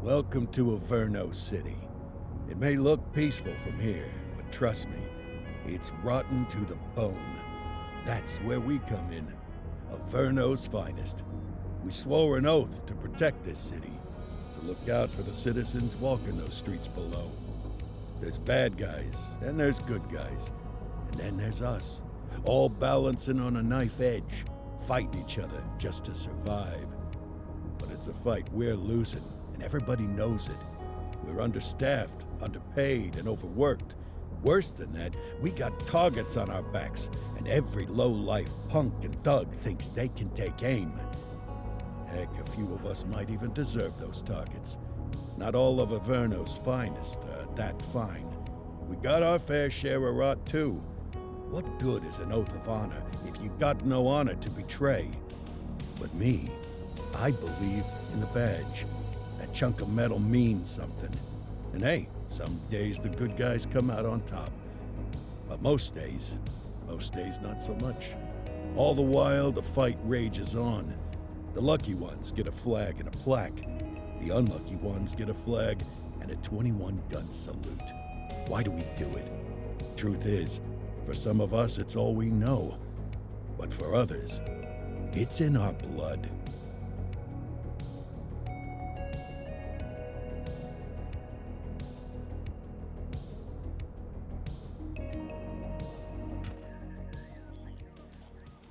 Welcome to Averno City. It may look peaceful from here, but trust me, it's rotten to the bone. That's where we come in. Averno's finest. We swore an oath to protect this city, to look out for the citizens walking those streets below. There's bad guys, and there's good guys. And then there's us, all balancing on a knife edge, fighting each other just to survive. But it's a fight we're losing, and everybody knows it. We're understaffed, underpaid, and overworked. Worse than that, we got targets on our backs, and every low-life punk and thug thinks they can take aim. Heck, a few of us might even deserve those targets. Not all of Averno's finest are that fine. We got our fair share of rot, too. What good is an oath of honor if you got no honor to betray? But me, I believe in the badge. That chunk of metal means something. And hey, some days the good guys come out on top. But most days not so much. All the while, the fight rages on. The lucky ones get a flag and a plaque. The unlucky ones get a flag and a 21-gun salute. Why do we do it? Truth is, for some of us, it's all we know. But for others, it's in our blood.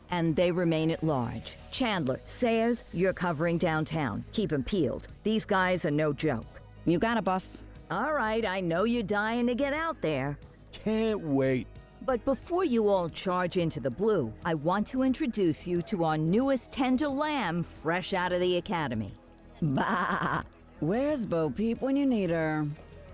And they remain at large. Chandler, Sayers, you're covering downtown. Keep 'em peeled. These guys are no joke. You got it, boss. All right, I know you're dying to get out there. Can't wait. But before you all charge into the blue, I want to introduce you to our newest tender lamb fresh out of the academy. Bah! Where's Bo Peep when you need her?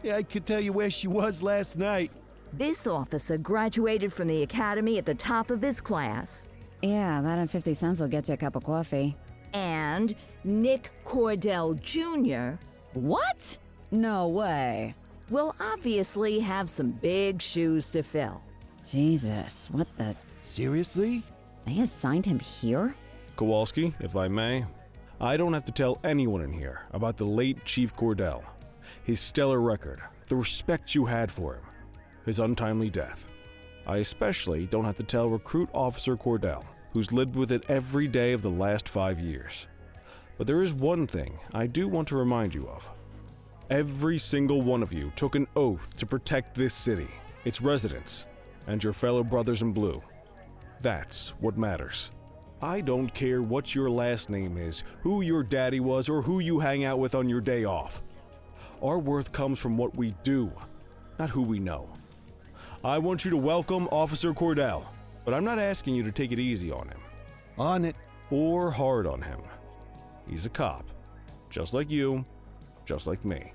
Yeah, I could tell you where she was last night. This officer graduated from the academy at the top of his class. Yeah, that and 50 cents will get you a cup of coffee. And Nick Cordell Jr. What? No way. will obviously have some big shoes to fill. Jesus, what the... Seriously? They assigned him here? Kowalski, if I may, I don't have to tell anyone in here about the late Chief Cordell, his stellar record, the respect you had for him, his untimely death. I especially don't have to tell Recruit Officer Cordell, who's lived with it every day of the last 5 years. But there is one thing I do want to remind you of. Every single one of you took an oath to protect this city, its residents, and your fellow brothers in blue. That's what matters. I don't care what your last name is, who your daddy was, or who you hang out with on your day off. Our worth comes from what we do, not who we know. I want you to welcome Officer Cordell, but I'm not asking you to take it easy on him. On it. Or hard on him. He's a cop, just like you, just like me.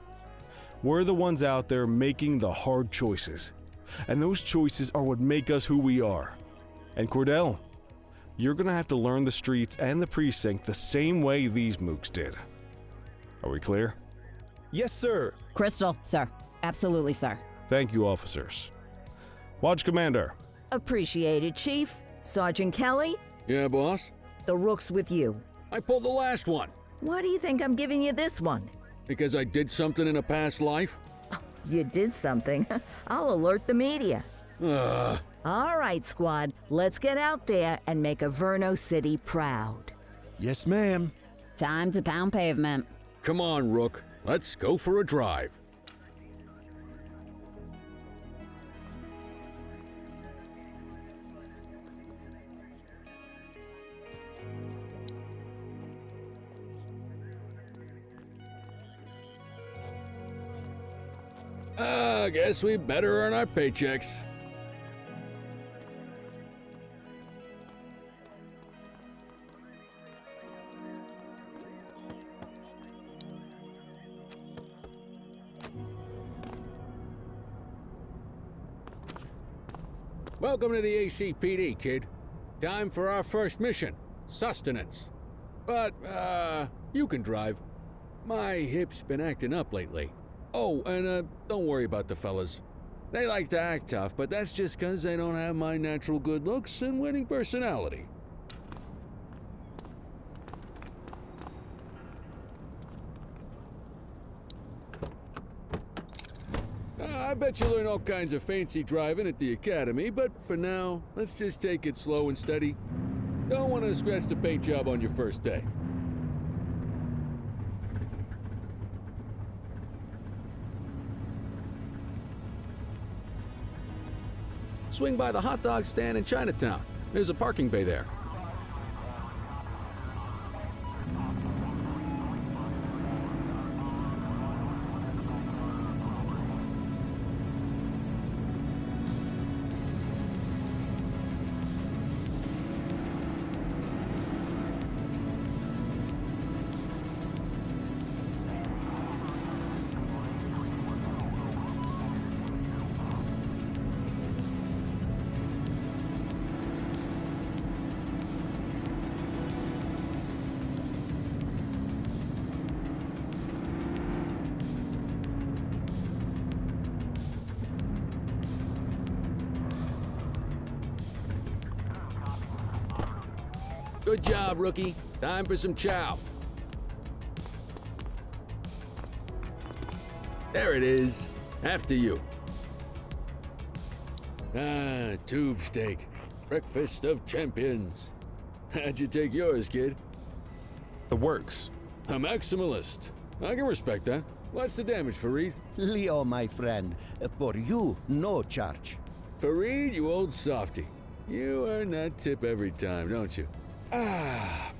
We're the ones out there making the hard choices, and those choices are what make us who we are. And Cordell, you're gonna have to learn the streets and the precinct the same way these mooks did. Are we clear? Yes, sir. Crystal, sir. Absolutely, sir. Thank you, officers. Watch Commander. Appreciated, Chief. Sergeant Kelly, Yeah, boss? the rook's with you. I pulled the last one. Why do you think I'm giving you this one? Because I did something in a past life? You did something. I'll alert the media. Ugh. All right, squad, let's get out there and make Averno City proud. Yes, ma'am. Time to pound pavement. Come on, Rook. Let's go for a drive. I guess we better earn our paychecks. Welcome to the ACPD, kid. Time for our first mission, sustenance. But, you can drive. My hip's been acting up lately. Oh, and don't worry about the fellas. They like to act tough, but that's just 'cause they don't have my natural good looks and winning personality. I bet you learn all kinds of fancy driving at the academy, but for now, let's just take it slow and steady. Don't want to scratch the paint job on your first day. Swing by the hot dog stand in Chinatown. There's a parking bay there. Good job, rookie. Time for some chow. There it is. After you. Tube steak. Breakfast of champions. How'd you take yours, kid? The works. A maximalist. I can respect that. What's the damage, Fareed? Leo, my friend, for you, no charge. Fareed, you old softy. You earn that tip every time, don't you?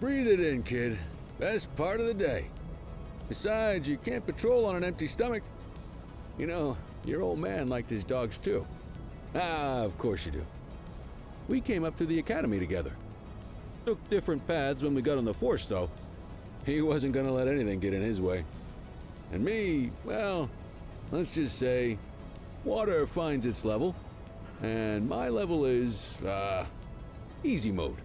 Breathe it in, kid. Best part of the day. Besides, you can't patrol on an empty stomach. You know, your old man liked his dogs too. Of course you do. We came up through the academy together. Took different paths when we got on the force, though. He wasn't gonna let anything get in his way. And me, well, let's just say, water finds its level, and my level is, easy mode.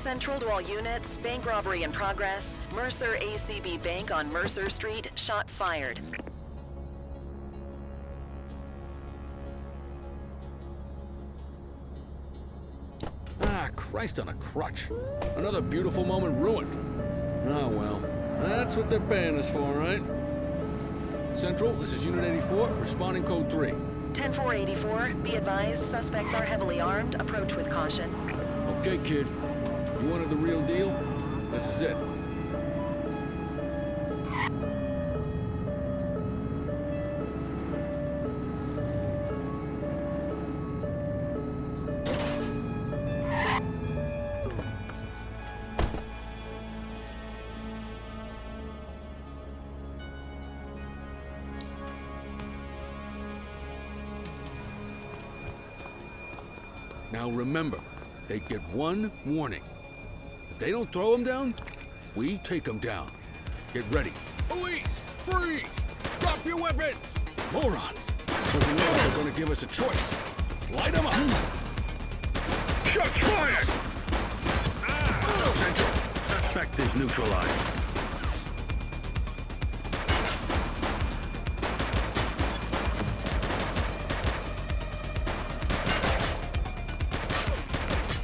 Central to all units, bank robbery in progress. Mercer ACB Bank on Mercer Street, shots fired. Christ on a crutch. Another beautiful moment ruined. Oh well, that's what they're paying us for, right? Central, this is Unit 84, responding code 3. 10-484, be advised, suspects are heavily armed, approach with caution. Okay, kid. You wanted the real deal? This is it. Now remember, they get one warning. If they don't throw them down, we take them down. Get ready. Police! Freeze! Drop your weapons! Morons! Doesn't look like they're gonna give us a choice. Light them up! Shots fired! Central, suspect is neutralized.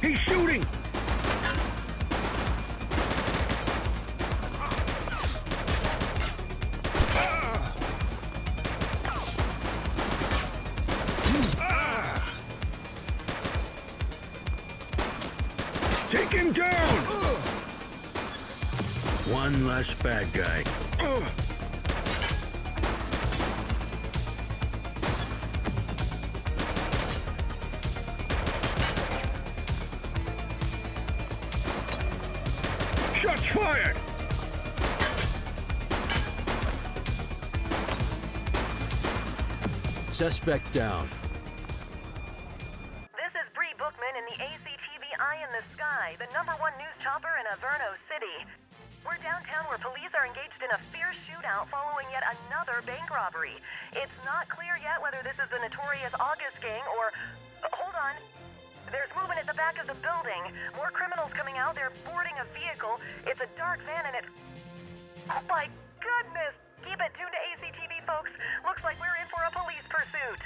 He's shooting! Take him down! One less bad guy. Shots fired! Suspect down. This is Bree Bookman in the ACTV Eye in the Sky, the #1 news chopper in Averno City. We're downtown where police are engaged in a fierce shootout following yet another bank robbery. It's not clear yet whether this is the notorious August gang or... hold on. There's movement at the back of the building. More criminals coming out. They're boarding a vehicle. It's a dark van and it... oh my goodness! Keep it tuned to ACTV, folks. Looks like we're in for a police pursuit.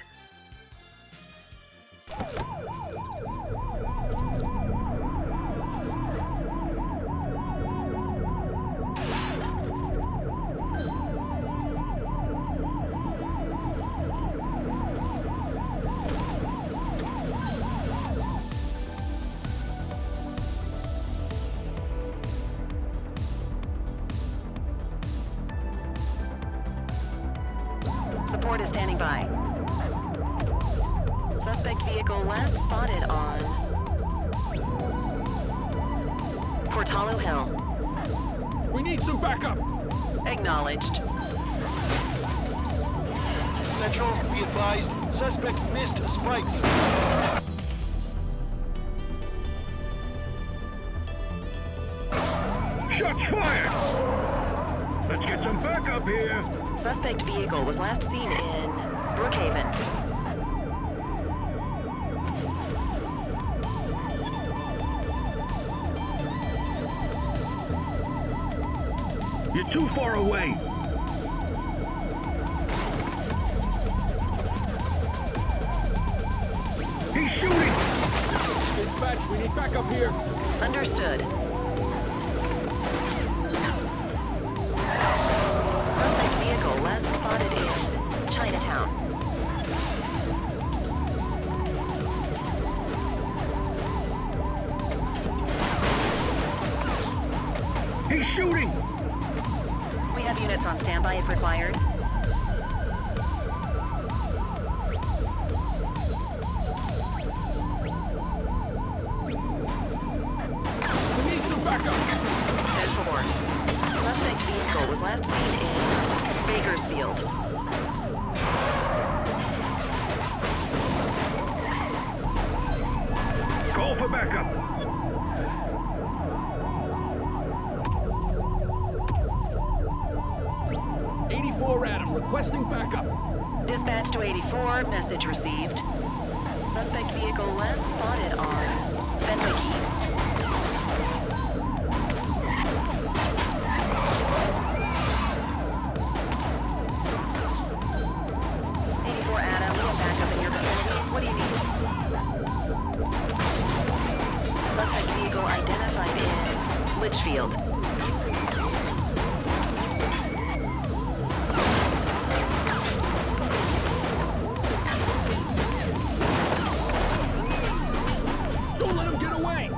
by. Suspect vehicle last spotted on Portalo Hill. We need some backup! Acknowledged. Central, be advised, suspect missed spikes. Shots fired! Let's get some backup here! Suspect vehicle was last seen in Brookhaven. You're too far away! He's shooting! Dispatch, we need backup here. Understood. Suspect vehicle last spotted in Chinatown. He's shooting! We have units on standby if required. We need some backup! 10-4. Suspect vehicle was last seen in Bakersfield. Call for backup! Adam, requesting backup. Dispatch to 84, message received. Suspect vehicle last spotted on Fenwick East. Adam, we have backup in your vicinity. What do you need? Suspect vehicle identified in Litchfield. Don't let him get away!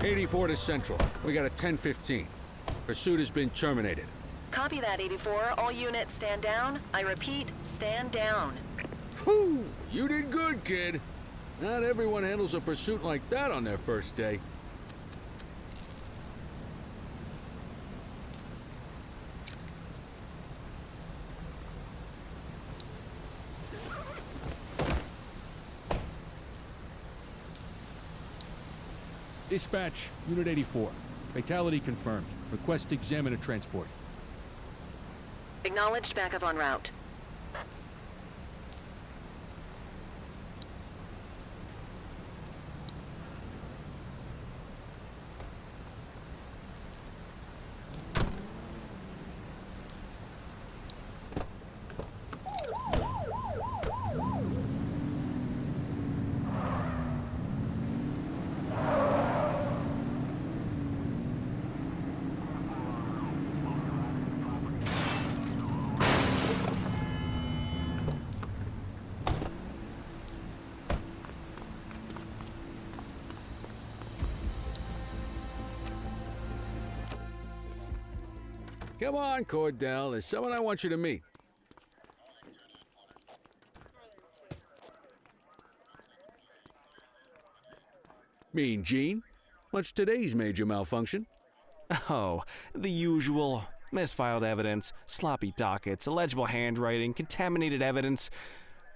84 to Central. We got a 10-15. Pursuit has been terminated. Copy that, 84. All units stand down. I repeat, stand down. Whew! You did good, kid. Not everyone handles a pursuit like that on their first day. Dispatch, Unit 84. Fatality confirmed. Request examiner transport. Acknowledged, backup en route. Come on, Cordell. There's someone I want you to meet. Mean Gene? What's today's major malfunction? Oh, the usual. Misfiled evidence, sloppy dockets, illegible handwriting, contaminated evidence.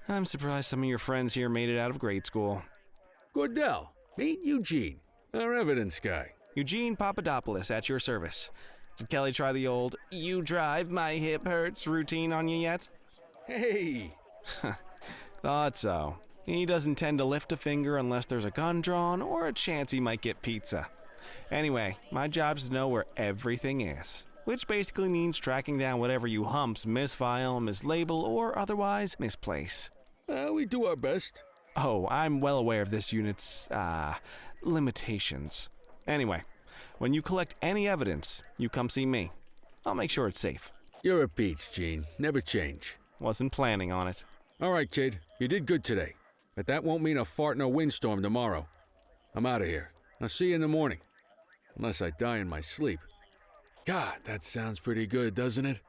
I'm surprised some of your friends here made it out of grade school. Cordell, meet Eugene, our evidence guy. Eugene Papadopoulos at your service. Did Kelly try the old, "you drive, my hip hurts" routine on you yet? Hey! Thought so. He doesn't tend to lift a finger unless there's a gun drawn or a chance he might get pizza. Anyway, my job's to know where everything is, which basically means tracking down whatever you humps misfile, mislabel, or otherwise misplace. We do our best. Oh, I'm well aware of this unit's, limitations. Anyway, when you collect any evidence, you come see me. I'll make sure it's safe. You're a peach, Gene. Never change. Wasn't planning on it. All right, kid. You did good today. But that won't mean a fart in a windstorm tomorrow. I'm out of here. I'll see you in the morning. Unless I die in my sleep. God, that sounds pretty good, doesn't it?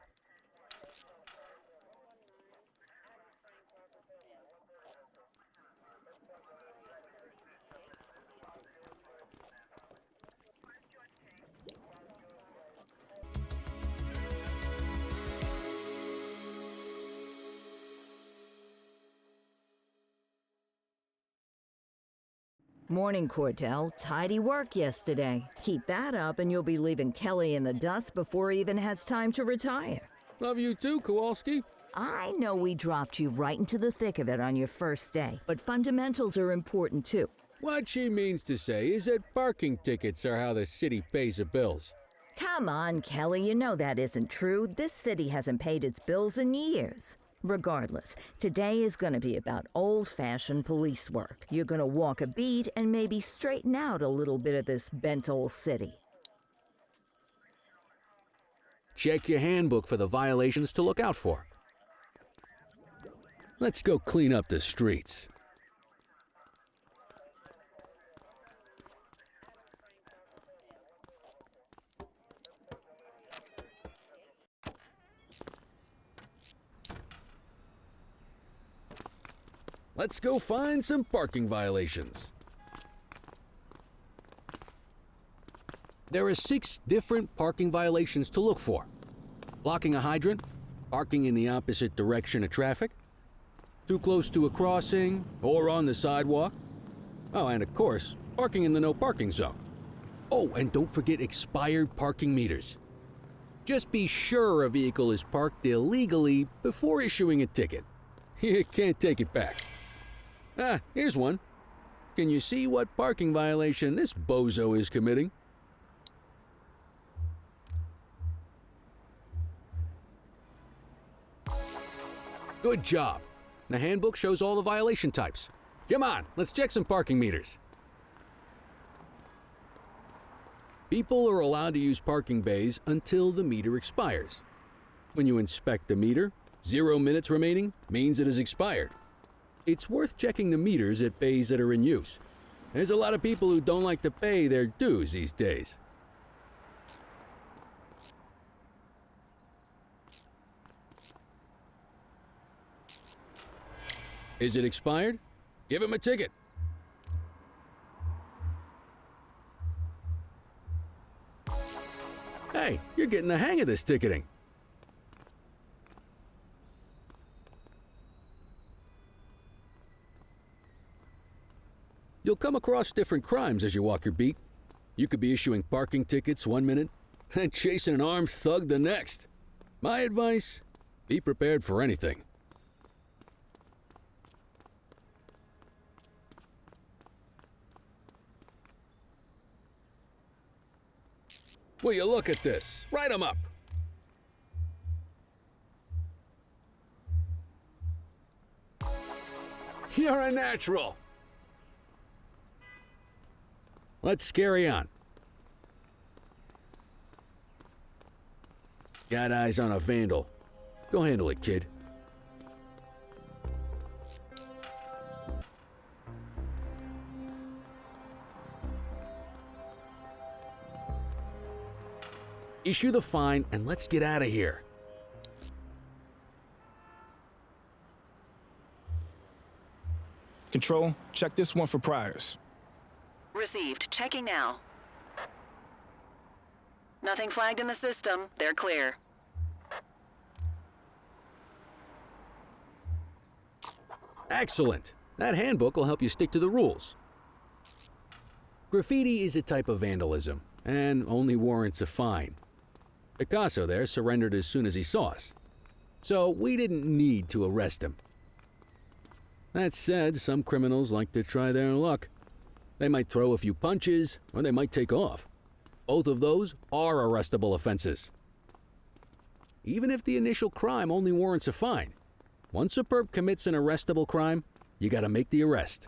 Morning, Cordell. Tidy work yesterday. Keep that up and you'll be leaving Kelly in the dust before he even has time to retire. Love you too, Kowalski. I know we dropped you right into the thick of it on your first day, but fundamentals are important too. What she means to say is that parking tickets are how the city pays the bills. Come on, Kelly, you know that isn't true. This city hasn't paid its bills in years. Regardless, today is going to be about old-fashioned police work. You're going to walk a beat and maybe straighten out a little bit of this bent old city. Check your handbook for the violations to look out for. Let's go clean up the streets. Let's go find some parking violations. There are 6 different parking violations to look for. Blocking a hydrant, parking in the opposite direction of traffic, too close to a crossing or on the sidewalk. Oh, and of course, parking in the no parking zone. Oh, and don't forget expired parking meters. Just be sure a vehicle is parked illegally before issuing a ticket. You can't take it back. Ah, here's one. Can you see what parking violation this bozo is committing? Good job. The handbook shows all the violation types. Come on, let's check some parking meters. People are allowed to use parking bays until the meter expires. When you inspect the meter, 0 minutes remaining means it has expired. It's worth checking the meters at bays that are in use. There's a lot of people who don't like to pay their dues these days. Is it expired? Give him a ticket. Hey, you're getting the hang of this ticketing. You'll come across different crimes as you walk your beat. You could be issuing parking tickets 1 minute and chasing an armed thug the next. My advice, be prepared for anything. Will you look at this? Write 'em up. You're a natural. Let's carry on. Got eyes on a vandal. Go handle it, kid. Issue the fine and let's get out of here. Control, check this one for priors. Received. Checking now. Nothing flagged in the system. They're clear. Excellent. That handbook will help you stick to the rules. Graffiti is a type of vandalism and only warrants a fine. Picasso there surrendered as soon as he saw us, so we didn't need to arrest him. That said, some criminals like to try their luck. They might throw a few punches, or they might take off. Both of those are arrestable offenses. Even if the initial crime only warrants a fine, once a perp commits an arrestable crime, you gotta make the arrest.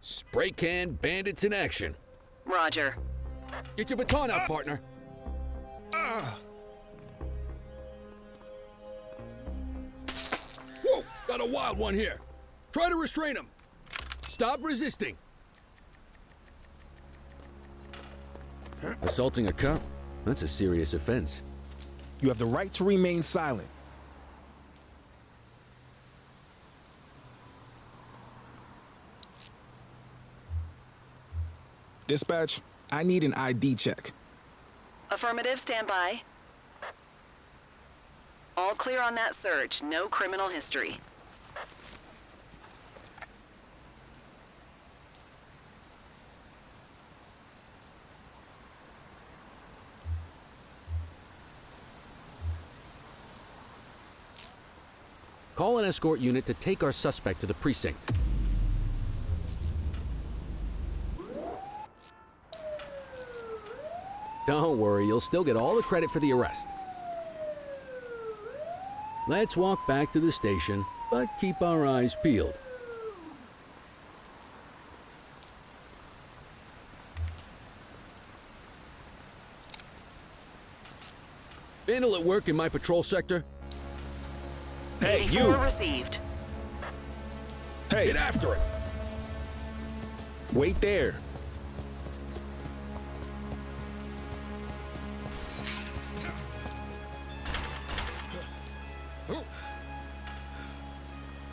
Spray can bandits in action. Roger. Get your baton out, partner. Whoa, got a wild one here. Try to restrain him. Stop resisting. Assaulting a cop? That's a serious offense. You have the right to remain silent. Dispatch, I need an ID check. Affirmative, stand by. All clear on that search. No criminal history. Call an escort unit to take our suspect to the precinct. Don't worry, you'll still get all the credit for the arrest. Let's walk back to the station, but keep our eyes peeled. Vandal at work in my patrol sector? Hey, you! 84 received. Hey, Get after it! wait there.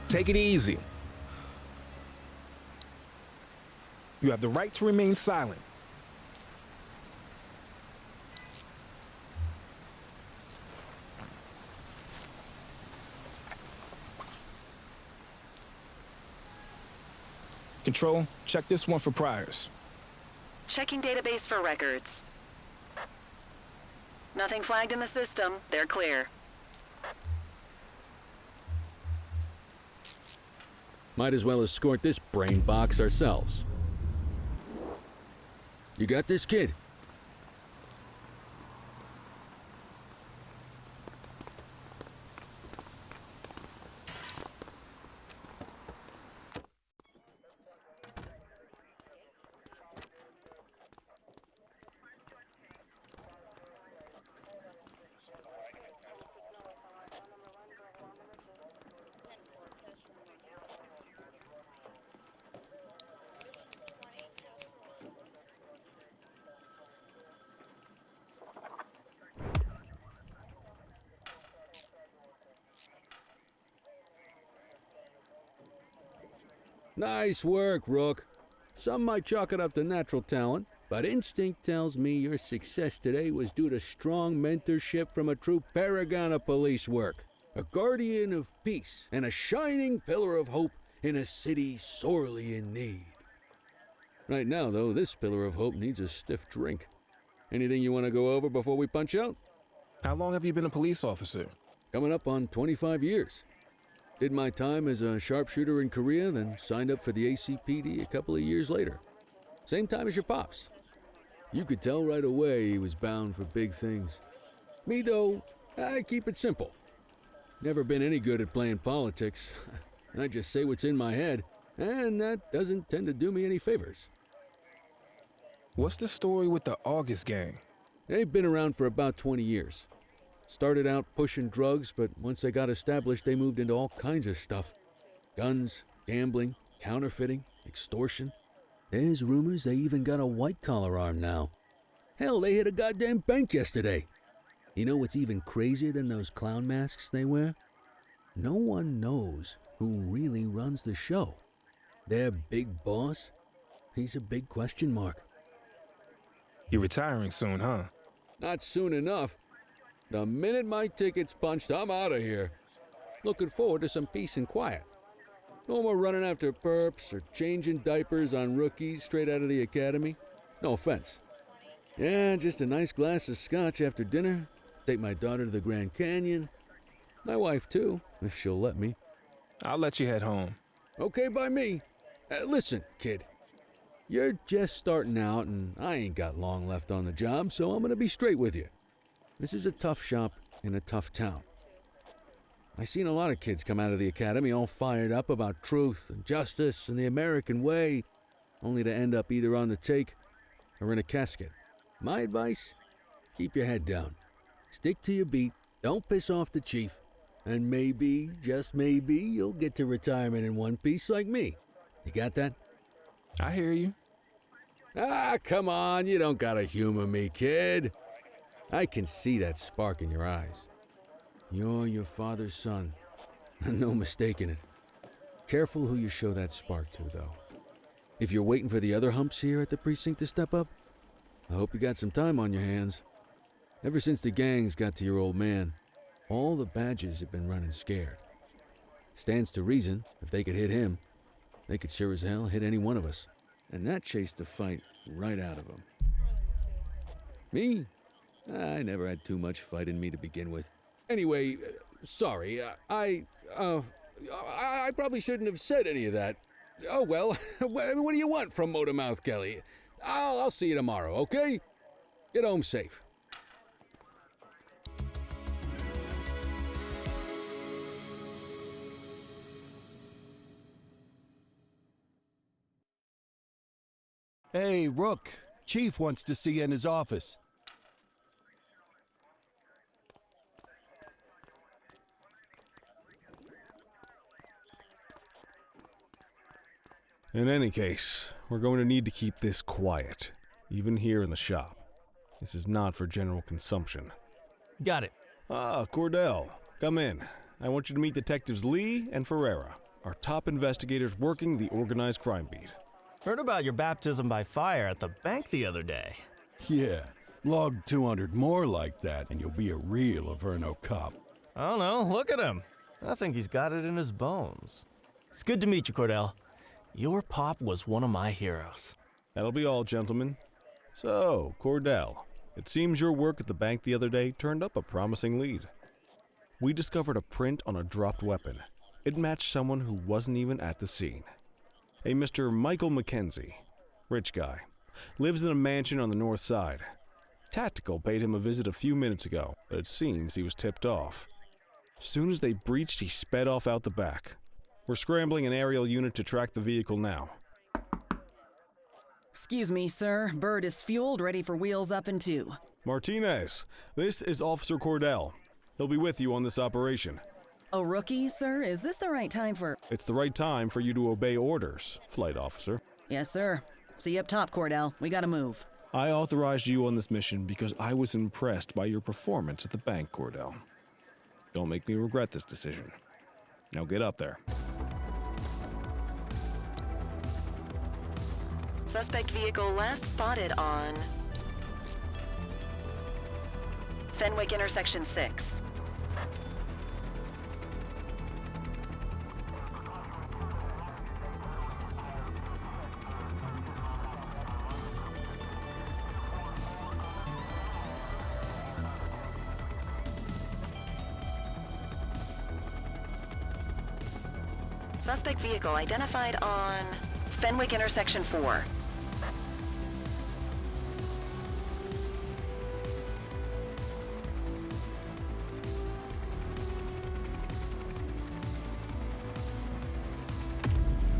Take it easy. You have the right to remain silent. Control, check this one for priors. Checking database for records. Nothing flagged in the system. They're clear. Might as well escort this brain box ourselves. You got this, kid? Nice work, Rook. Some might chalk it up to natural talent, but instinct tells me your success today was due to strong mentorship from a true paragon of police work, a guardian of peace, and a shining pillar of hope in a city sorely in need. Right now, though, this pillar of hope needs a stiff drink. Anything you want to go over before we punch out? How long have you been a police officer? Coming up on 25 years. Did my time as a sharpshooter in Korea, then signed up for the ACPD a couple of years later. Same time as your pops. You could tell right away he was bound for big things. Me, though, I keep it simple. Never been any good at playing politics. I just say what's in my head, and that doesn't tend to do me any favors. What's the story with the August gang? They've been around for about 20 years. Started out pushing drugs, but once they got established, they moved into all kinds of stuff. Guns, gambling, counterfeiting, extortion. There's rumors they even got a white-collar arm now. Hell, they hit a goddamn bank yesterday. You know what's even crazier than those clown masks they wear? No one knows who really runs the show. Their big boss? He's a big question mark. You're retiring soon, huh? Not soon enough. The minute my ticket's punched, I'm out of here. Looking forward to some peace and quiet. No more running after perps or changing diapers on rookies straight out of the academy. No offense. Yeah, just a nice glass of scotch after dinner. Take my daughter to the Grand Canyon. My wife, too, if she'll let me. I'll let you head home. Okay by me. Listen, kid. You're just starting out, and I ain't got long left on the job, so I'm gonna be straight with you. This is a tough shop in a tough town. I seen a lot of kids come out of the academy all fired up about truth and justice and the American way, only to end up either on the take or in a casket. My advice? Keep your head down. Stick to your beat, don't piss off the chief, and maybe, just maybe, you'll get to retirement in one piece like me. You got that? I hear you. Ah, come on, you don't gotta humor me, kid. I can see that spark in your eyes. You're your father's son. No mistaking it. Careful who you show that spark to, though. If you're waiting for the other humps here at the precinct to step up, I hope you got some time on your hands. Ever since the gangs got to your old man, all the badges have been running scared. Stands to reason, if they could hit him, they could sure as hell hit any one of us. And that chased the fight right out of them. Me? I never had too much fight in me to begin with. Anyway, sorry, I probably shouldn't have said any of that. Oh well, what do you want from Motormouth Kelly? I'll see you tomorrow, okay? Get home safe. Hey, Rook. Chief wants to see you in his office. In any case, we're going to need to keep this quiet, even here in the shop. This is not for general consumption. Got it. Ah, Cordell, come in. I want you to meet Detectives Lee and Ferreira, our top investigators working the organized crime beat. Heard about your baptism by fire at the bank the other day. Yeah, log 200 more like that and you'll be a real Averno cop. I don't know, look at him. I think he's got it in his bones. It's good to meet you, Cordell. Your pop was one of my heroes. That'll be all, gentlemen. So, Cordell, it seems your work at the bank the other day turned up a promising lead. We discovered a print on a dropped weapon. It matched someone who wasn't even at the scene. A Mr. Michael McKenzie, rich guy, lives in a mansion on the north side. Tactical paid him a visit a few minutes ago, but it seems he was tipped off. Soon as they breached, he sped off out the back. We're scrambling an aerial unit to track the vehicle now. Excuse me, sir. Bird is fueled, ready for wheels up in 2. Martinez, this is Officer Cordell. He'll be with you on this operation. A rookie, sir? Is this the right time for... It's the right time for you to obey orders, Flight Officer. Yes, sir. See you up top, Cordell. We gotta move. I authorized you on this mission because I was impressed by your performance at the bank, Cordell. Don't make me regret this decision. Now get up there. Suspect vehicle last spotted on Fenwick intersection 6. Suspect vehicle identified on Fenwick intersection 4.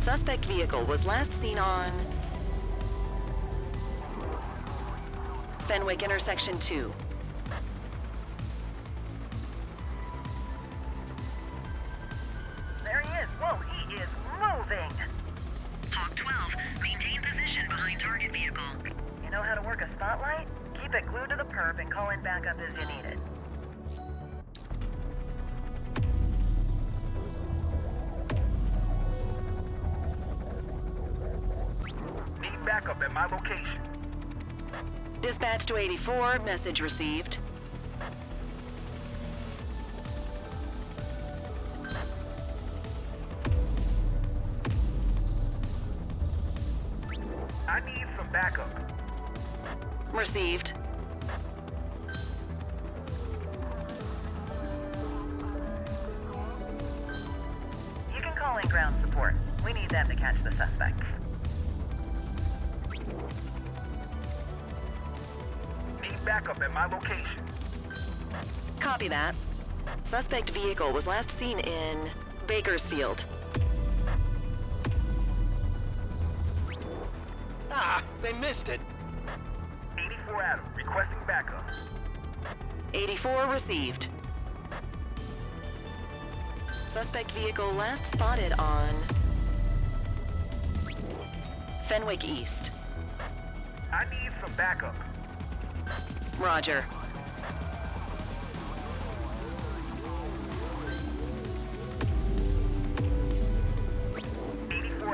Suspect vehicle was last seen on Fenwick intersection 2. There he is. Whoa, he is moving. Hawk 12, maintain position behind target vehicle. You know how to work a spotlight? Keep it glued to the perp and call in backup as you need it. Need backup at my location. Dispatch to 84, message received. I need some backup. Received. You can call in ground support. We need them to catch the suspects. Need backup at my location. Copy that. Suspect vehicle was last seen in Bakersfield. Ah, they missed it. 84 Adam, requesting backup. 84 received. Suspect vehicle last spotted on Fenwick East. I need some backup. Roger.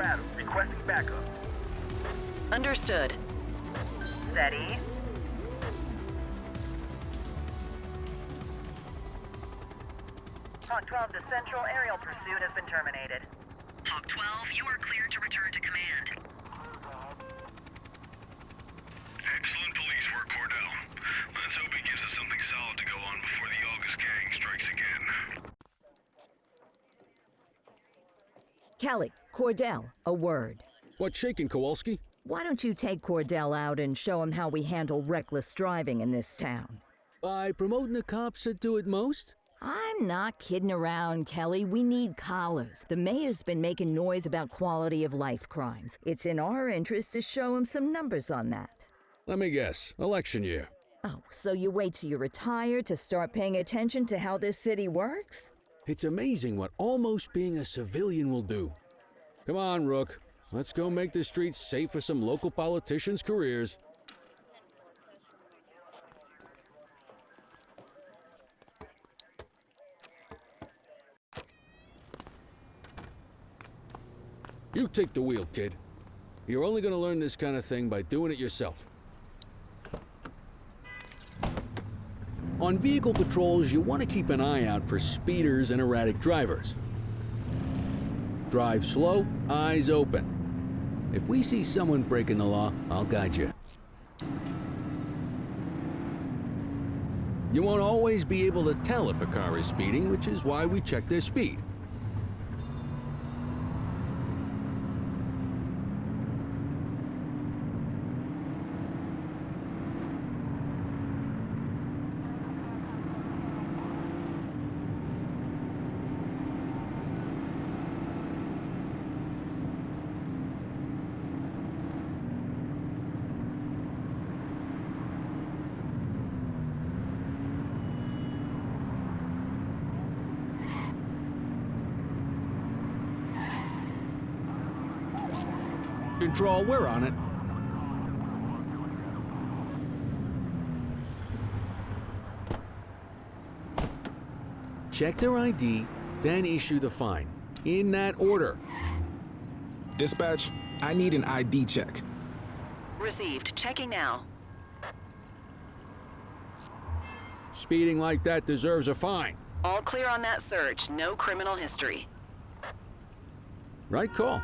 Adam, requesting backup. Understood. Steady. Hawk 12 to Central, aerial pursuit has been terminated. Hawk 12, you are cleared to return to command. Excellent police work, Cordell. Let's hope he gives us something solid to go on before the August gang strikes again. Kelly, Cordell, a word. What's shaking, Kowalski? Why don't you take Cordell out and show him how we handle reckless driving in this town? By promoting the cops that do it most? I'm not kidding around, Kelly. We need collars. The mayor's been making noise about quality of life crimes. It's in our interest to show him some numbers on that. Let me guess. Election year. Oh, so you wait till you retire to start paying attention to how this city works? It's amazing what almost being a civilian will do. Come on, Rook. Let's go make the streets safe for some local politicians' careers. You take the wheel, kid. You're only gonna learn this kind of thing by doing it yourself. On vehicle patrols, you want to keep an eye out for speeders and erratic drivers. Drive slow, eyes open. If we see someone breaking the law, I'll guide you. You won't always be able to tell if a car is speeding, which is why we check their speed. Control, we're on it. Check their ID, then issue the fine. In that order. Dispatch, I need an ID check. Received. Checking now. Speeding like that deserves a fine. All clear on that search. No criminal history. Right call.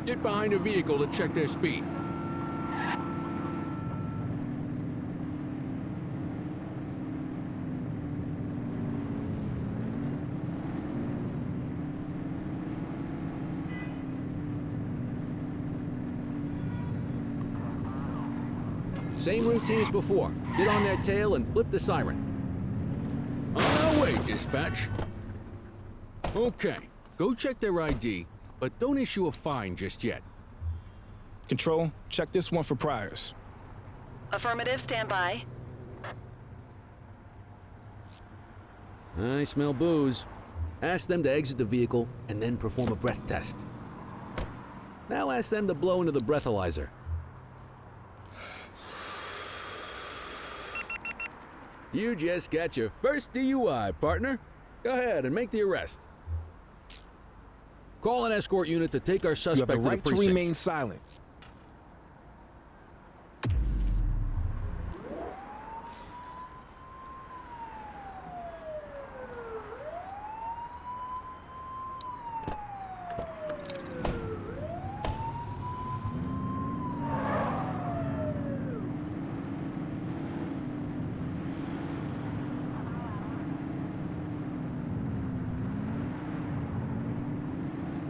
Get behind a vehicle to check their speed. Same routine as before. Get on their tail and flip the siren. On our way, dispatch. Okay, go check their ID. But don't issue a fine just yet. Control, check this one for priors. Affirmative, stand by. I smell booze. Ask them to exit the vehicle and then perform a breath test. Now ask them to blow into the breathalyzer. You just got your first DUI, partner. Go ahead and make the arrest. Call an escort unit to take our You suspect have the right to the to precinct. remain silent.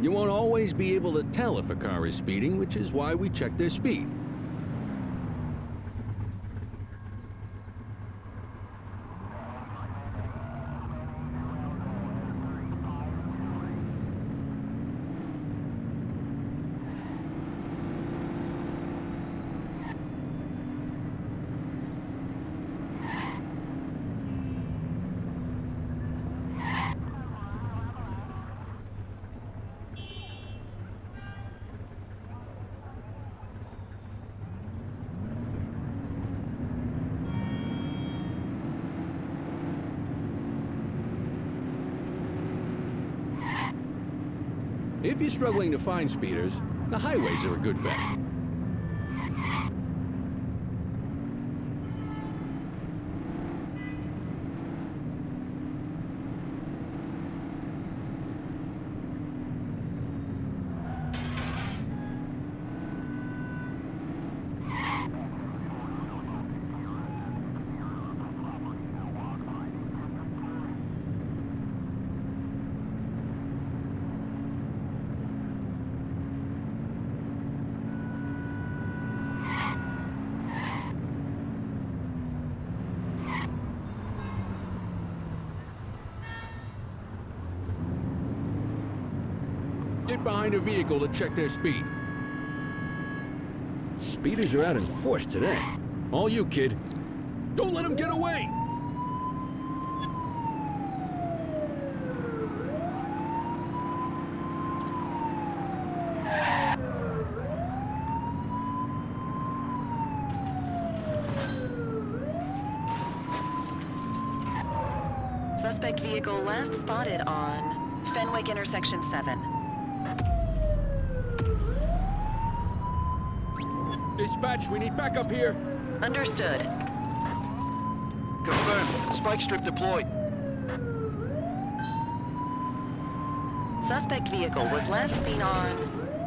You won't always be able to tell if a car is speeding, which is why we check their speed. If you're struggling to find speeders, the highways are a good bet. Get behind a vehicle to check their speed. Speeders are out in force today. All you, kid. Don't let them get away! Suspect vehicle last spotted on Fenwick intersection 7. Dispatch, we need backup here. Understood. Confirmed. Spike strip deployed. Suspect vehicle was last seen on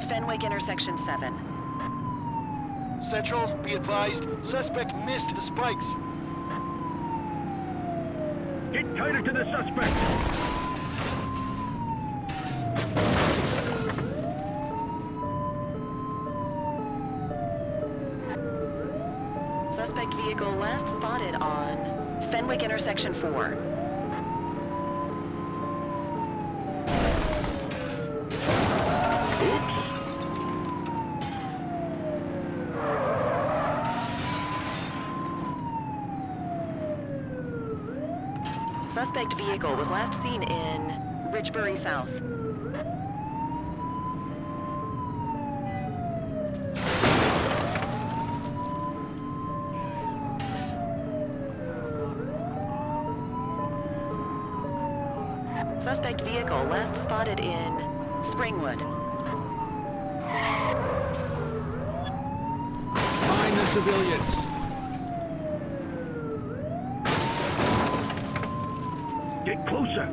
Fenwick intersection 7. Central, be advised. Suspect missed the spikes. Get tighter to the suspect! Suspect vehicle last spotted on Fenwick intersection 4. Oops! Suspect vehicle was last seen in Richbury South. Suspect vehicle last spotted in Springwood. Find the civilians! Get closer!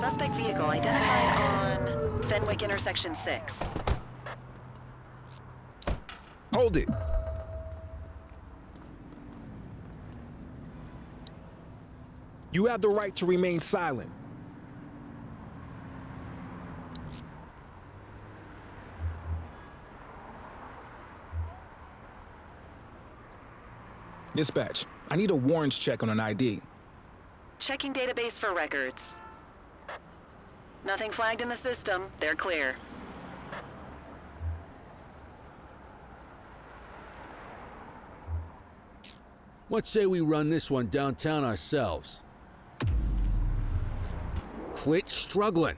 Suspect vehicle identified on Fenwick intersection 6. Hold it. You have the right to remain silent. Dispatch, I need a warrants check on an ID. Checking database for records. Nothing flagged in the system. They're clear. What say we run this one downtown ourselves? Quit struggling.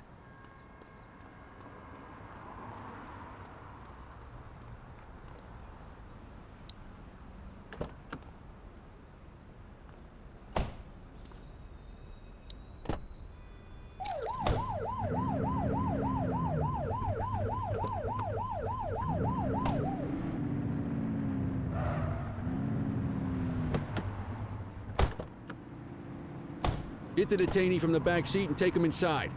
Get the detainee from the back seat and take him inside.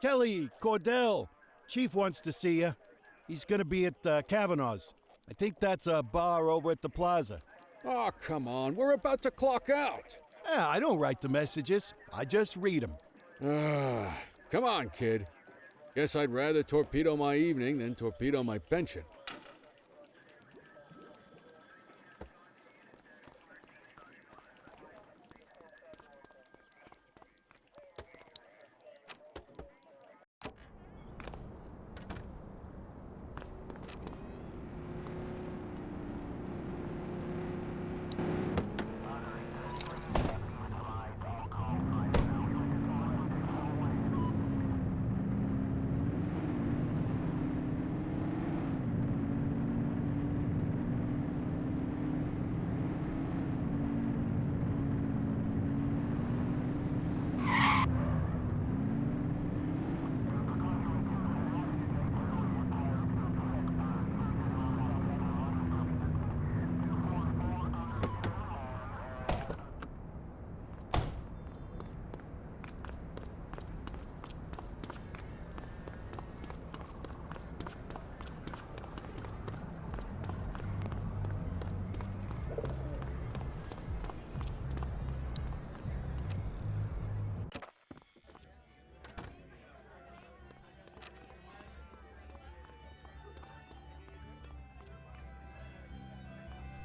Kelly, Cordell, Chief wants to see you. He's gonna be at Kavanaugh's. I think that's a bar over at the plaza. Oh, come on. We're about to clock out. Yeah, I don't write the messages. I just read them. Come on, kid. Guess I'd rather torpedo my evening than torpedo my pension.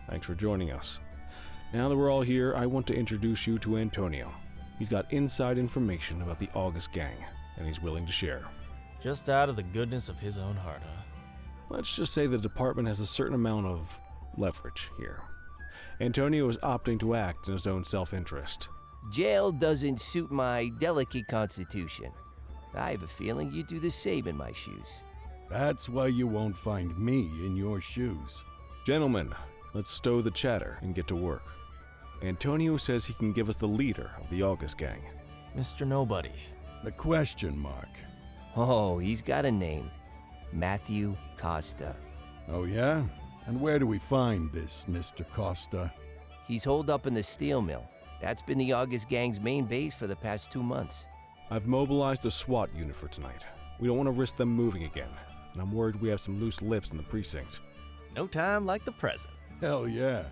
Thanks for joining us. Now that we're all here, I want to introduce you to Antonio. He's got inside information about the August gang, and he's willing to share. Just out of the goodness of his own heart, huh? Let's just say the department has a certain amount of leverage here. Antonio is opting to act in his own self-interest. Jail doesn't suit my delicate constitution. I have a feeling you do the same in my shoes. That's why you won't find me in your shoes. Gentlemen, let's stow the chatter and get to work. Antonio says he can give us the leader of the August gang. Mr. Nobody. The question mark. Oh, he's got a name. Matthew Costa. Oh yeah? And where do we find this Mr. Costa? He's holed up in the steel mill. That's been the August gang's main base for the past 2 months. I've mobilized a SWAT unit for tonight. We don't want to risk them moving again, and I'm worried we have some loose lips in the precinct. No time like the present. Hell yeah.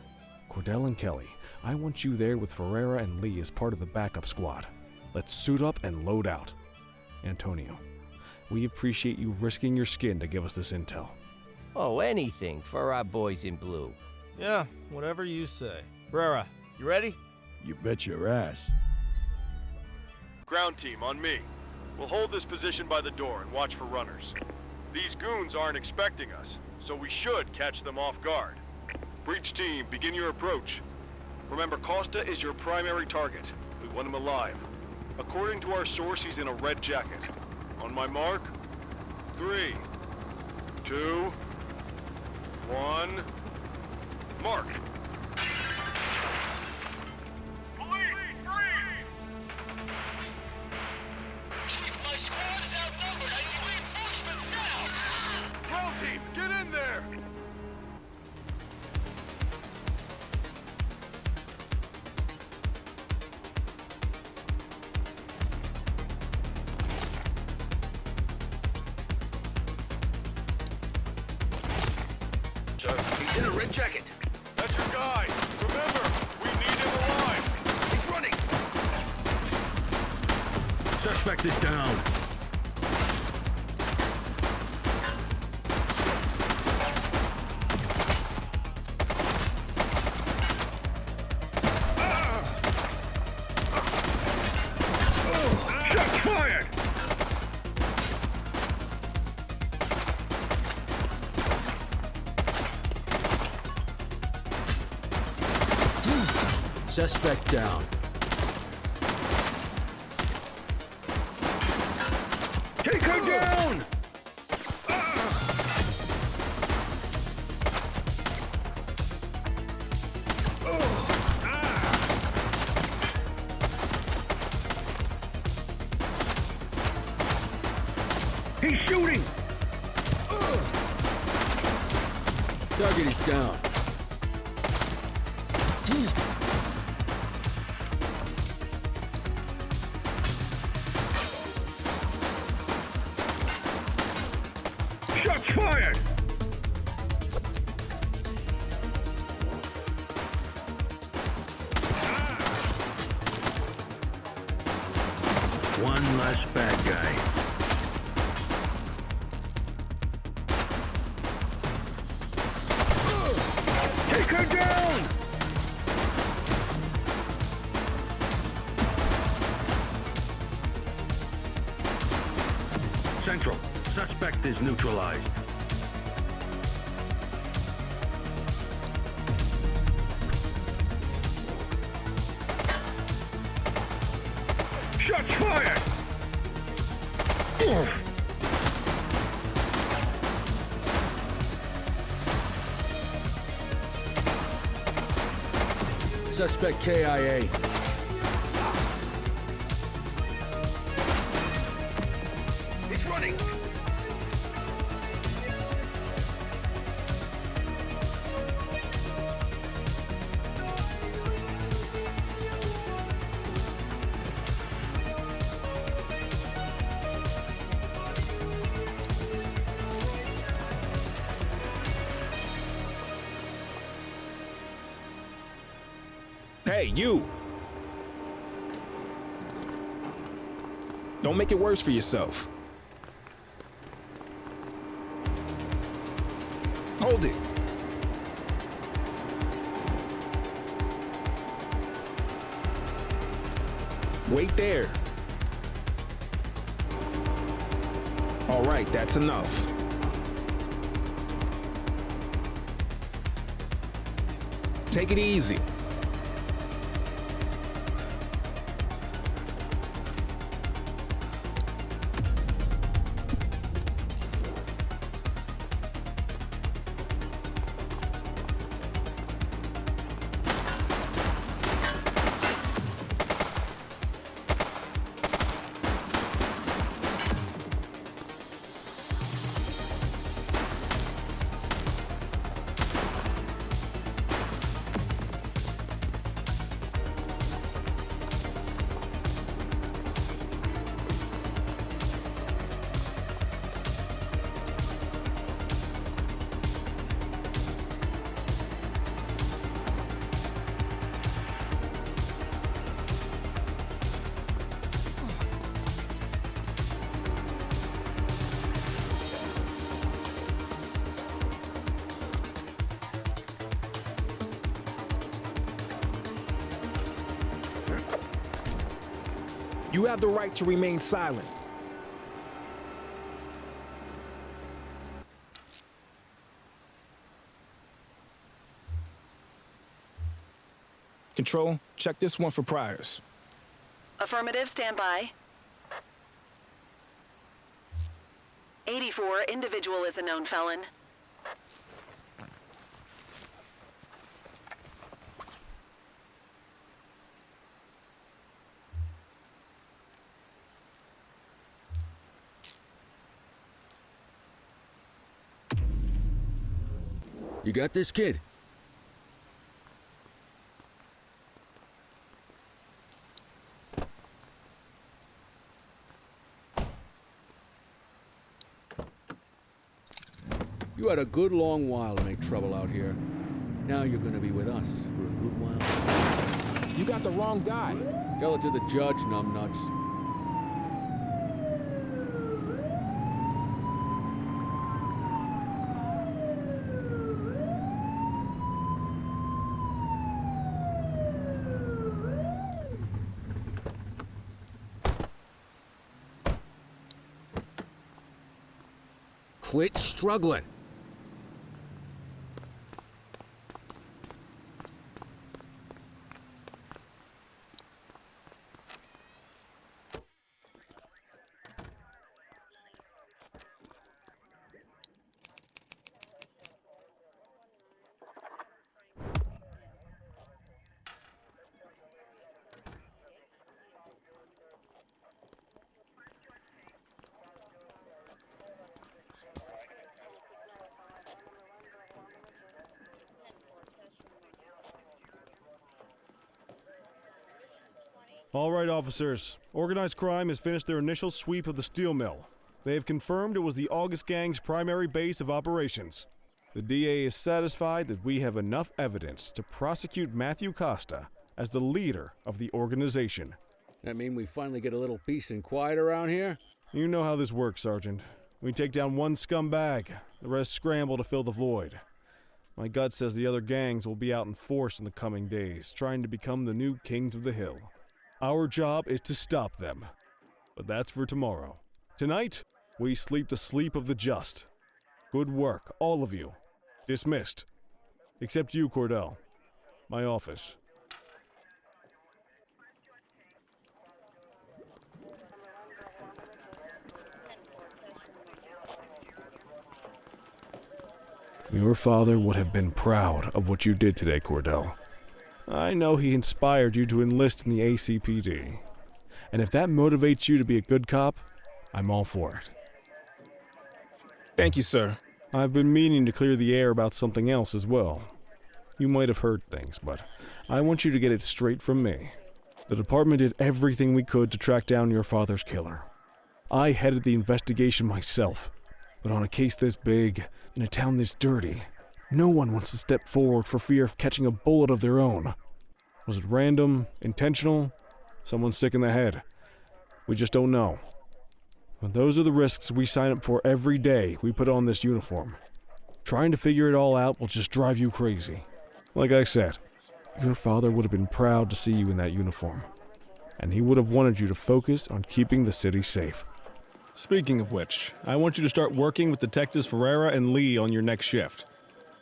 Cordell and Kelly, I want you there with Ferreira and Lee as part of the backup squad. Let's suit up and load out. Antonio, we appreciate you risking your skin to give us this intel. Oh, anything for our boys in blue. Yeah, whatever you say. Brera, you ready? You bet your ass. Ground team, on me. We'll hold this position by the door and watch for runners. These goons aren't expecting us, so we should catch them off guard. Breach team, begin your approach. Remember, Costa is your primary target. We want him alive. According to our source, he's in a red jacket. On my mark, 3, 2, 1, mark. Get in there! He's in a red jacket. That's your guy. Remember, we need him alive. He's running. Suspect is down. Shots fired! Suspect down. Take her down! He's shooting! Target is down. Shots fired! One less bad guy. Take her down! Central, suspect is neutralized. Shots fired! Suspect KIA. He's running! Hey, you! Don't make it worse for yourself. Hold it. Wait there. All right, that's enough. Take it easy. You have the right to remain silent. Control, check this one for priors. Affirmative, stand by. 84, individual is a known felon. You got this, kid? You had a good long while to make trouble out here. Now you're gonna be with us for a good while. You got the wrong guy. Tell it to the judge, numbnuts. Quit struggling. All right, officers. Organized crime has finished their initial sweep of the steel mill. They have confirmed it was the August Gang's primary base of operations. The DA is satisfied that we have enough evidence to prosecute Matthew Costa as the leader of the organization. That mean we finally get a little peace and quiet around here? You know how this works, Sergeant. We take down one scumbag, the rest scramble to fill the void. My gut says the other gangs will be out in force in the coming days, trying to become the new kings of the hill. Our job is to stop them. But that's for tomorrow. Tonight, we sleep the sleep of the just. Good work, all of you. Dismissed. Except you, Cordell. My office. Your father would have been proud of what you did today, Cordell. I know he inspired you to enlist in the ACPD. And if that motivates you to be a good cop, I'm all for it. Thank you, sir. I've been meaning to clear the air about something else as well. You might have heard things, but I want you to get it straight from me. The department did everything we could to track down your father's killer. I headed the investigation myself, but on a case this big, in a town this dirty, no one wants to step forward for fear of catching a bullet of their own. Was it random, intentional, someone sick in the head? We just don't know. But those are the risks we sign up for every day we put on this uniform. Trying to figure it all out will just drive you crazy. Like I said, your father would have been proud to see you in that uniform. and he would have wanted you to focus on keeping the city safe. Speaking of which, I want you to start working with Detectives Ferreira and Lee on your next shift.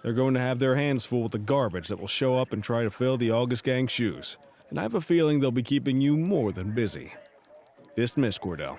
They're going to have their hands full with the garbage that will show up and try to fill the August Gang's shoes, and I have a feeling they'll be keeping you more than busy. Dismiss, Cordell.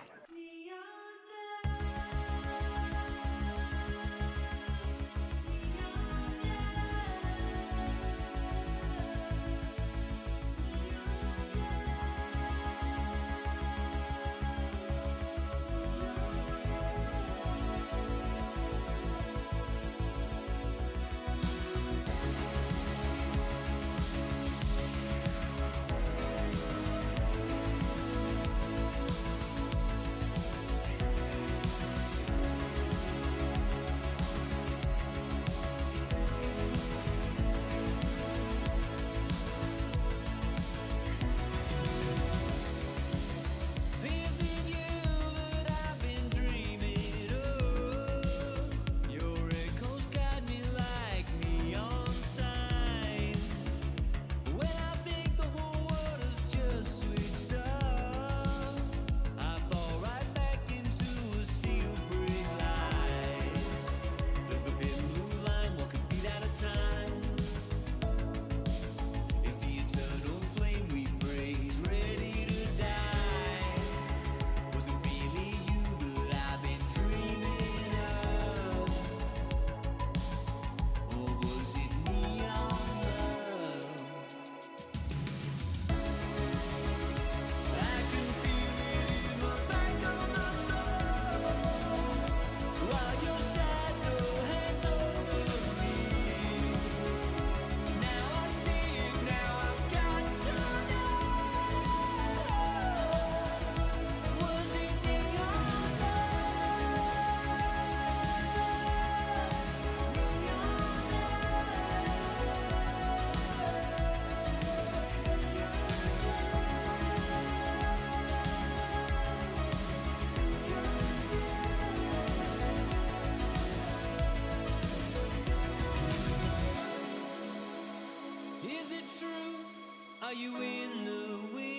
Are you in the wind?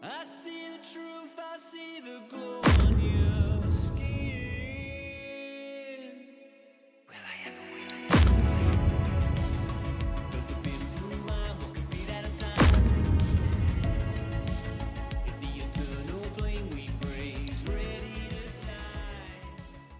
I see the truth, I see the glow.